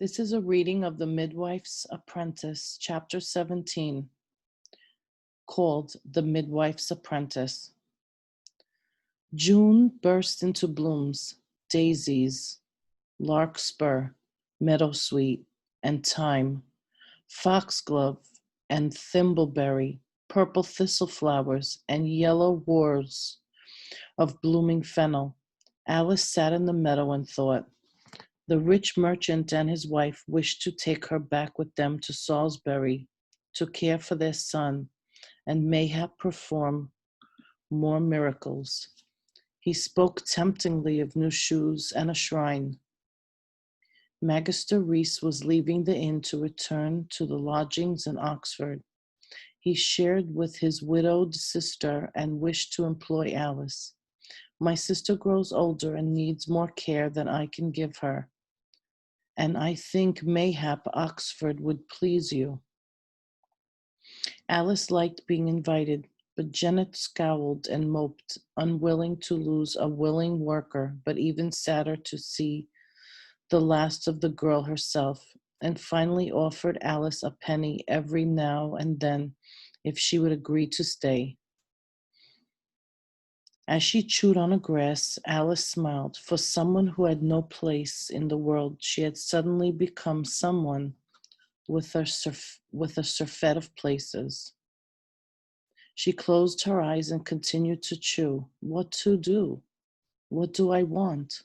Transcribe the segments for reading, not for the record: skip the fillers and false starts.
This is a reading of the Midwife's Apprentice, Chapter 17, called The Midwife's Apprentice. June burst into blooms, daisies, larkspur, meadowsweet, and thyme, foxglove and thimbleberry, purple thistle flowers, and yellow whorls of blooming fennel. Alice sat in the meadow and thought. The rich merchant and his wife wished to take her back with them to Salisbury to care for their son and mayhap perform more miracles. He spoke temptingly of new shoes and a shrine. Magister Rees was leaving the inn to return to the lodgings in Oxford. He shared with his widowed sister and wished to employ Alice. My sister grows older and needs more care than I can give her, and I think mayhap Oxford would please you. Alice liked being invited, but Janet scowled and moped, unwilling to lose a willing worker, but even sadder to see the last of the girl herself, and finally offered Alice a penny every now and then if she would agree to stay. As she chewed on a grass, Alice smiled. For someone who had no place in the world, she had suddenly become someone with a surfeit of places. She closed her eyes and continued to chew. What to do? What do I want?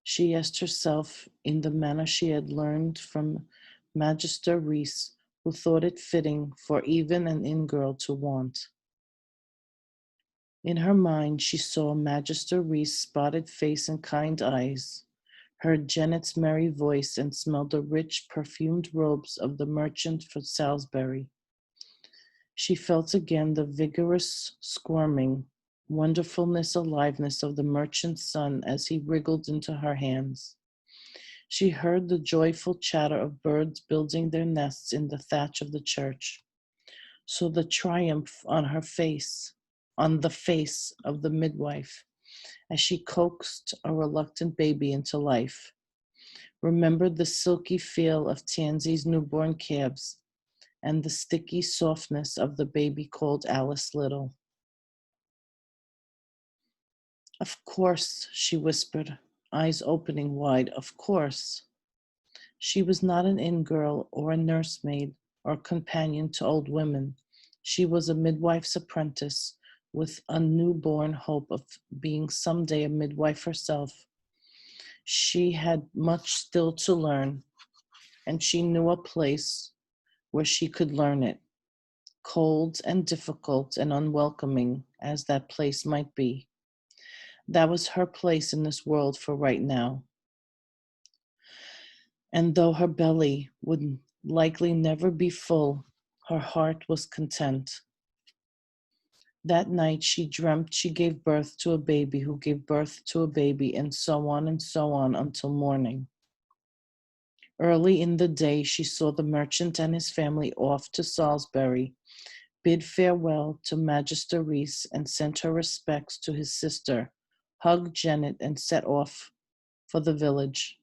She asked herself in the manner she had learned from Magister Rees, who thought it fitting for even an inn-girl to want. In her mind, she saw Magister Rees' spotted face and kind eyes, heard Janet's merry voice, and smelled the rich, perfumed robes of the merchant for Salisbury. She felt again the vigorous squirming, wonderfulness, aliveness of the merchant's son as he wriggled into her hands. She heard the joyful chatter of birds building their nests in the thatch of the church, saw the triumph on the face of the midwife, as she coaxed a reluctant baby into life, remembered the silky feel of Tansy's newborn calves, and the sticky softness of the baby called Alice Little. Of course, she whispered, eyes opening wide, of course. She was not an inn-girl or a nursemaid or companion to old women. She was a midwife's apprentice with a newborn hope of being someday a midwife herself. She had much still to learn, and she knew a place where she could learn it, cold and difficult and unwelcoming as that place might be. That was her place in this world for right now. And though her belly would likely never be full, her heart was content. That night she dreamt she gave birth to a baby who gave birth to a baby, and so on until morning. Early in the day she saw the merchant and his family off to Salisbury, bid farewell to Magister Rees, and sent her respects to his sister, hugged Janet, and set off for the village.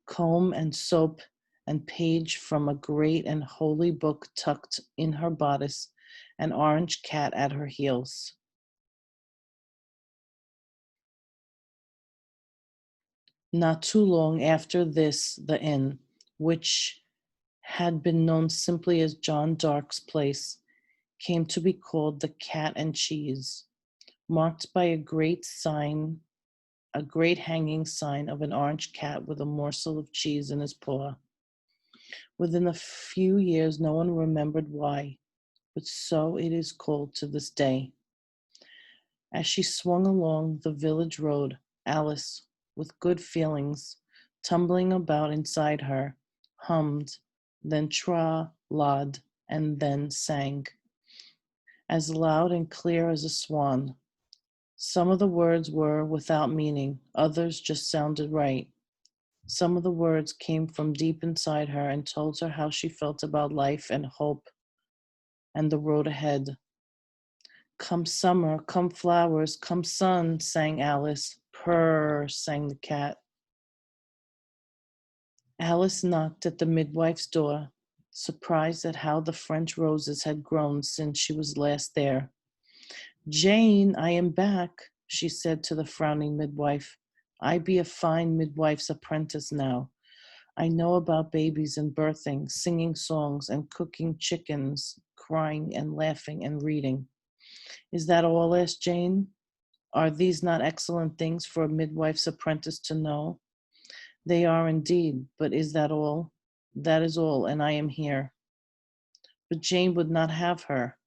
Comb and soap and page from a great and holy book tucked in her bodice, an orange cat at her heels. Not too long after this, the inn, which had been known simply as John Dark's place, came to be called the Cat and Cheese, marked by a great hanging sign of an orange cat with a morsel of cheese in his paw. Within a few years, no one remembered why, but so it is called to this day. As she swung along the village road, Alice, with good feelings tumbling about inside her, hummed, then tra-lod, and then sang, as loud and clear as a swan. Some of the words were without meaning, others just sounded right. Some of the words came from deep inside her and told her how she felt about life and hope and the road ahead. Come summer, come flowers, come sun, sang Alice. Purr, sang the cat. Alice knocked at the midwife's door, surprised at how the French roses had grown since she was last there. "Jane, I am back," she said to the frowning midwife. "I be a fine midwife's apprentice now. I know about babies and birthing, singing songs and cooking chickens, crying and laughing and reading." "Is that all?" asked Jane. "Are these not excellent things for a midwife's apprentice to know?" "They are indeed, but is that all?" "That is all, and I am here." But Jane would not have her.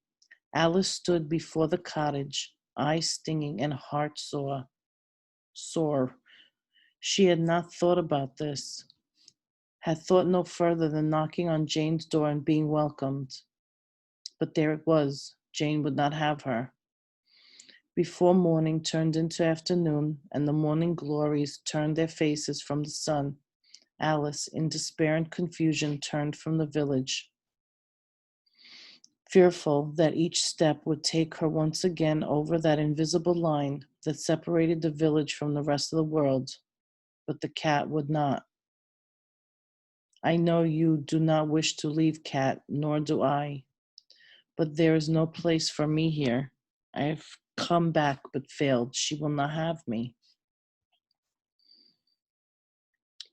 Alice stood before the cottage, eyes stinging and heart sore. She had not thought about this, had thought no further than knocking on Jane's door and being welcomed. But there it was. Jane would not have her. Before morning turned into afternoon, and the morning glories turned their faces from the sun, Alice, in despair and confusion, turned from the village, fearful that each step would take her once again over that invisible line that separated the village from the rest of the world. But the cat would not. "I know you do not wish to leave, cat, nor do I. But there is no place for me here. I have come back but failed. She will not have me."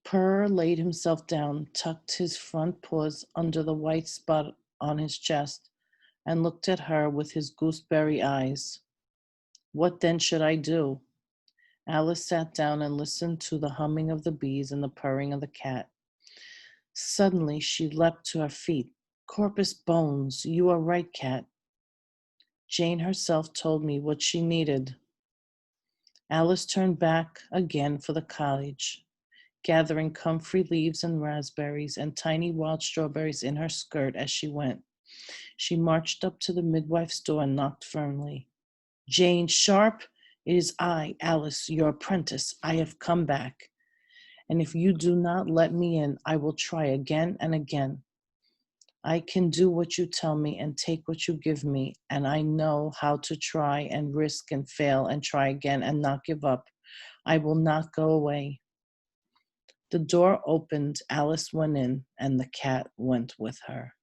Purr laid himself down, tucked his front paws under the white spot on his chest, and looked at her with his gooseberry eyes. What then should I do? Alice sat down and listened to the humming of the bees and the purring of the cat. Suddenly she leapt to her feet. "Corpus bones, you are right, cat. Jane herself told me what she needed." Alice turned back again for the cottage, gathering comfrey leaves and raspberries and tiny wild strawberries in her skirt as she went. She marched up to the midwife's door and knocked firmly. "Jane Sharp, it is I, Alice, your apprentice. I have come back. And if you do not let me in, I will try again and again. I can do what you tell me and take what you give me, and I know how to try and risk and fail and try again and not give up. I will not go away." The door opened, Alice went in, and the cat went with her.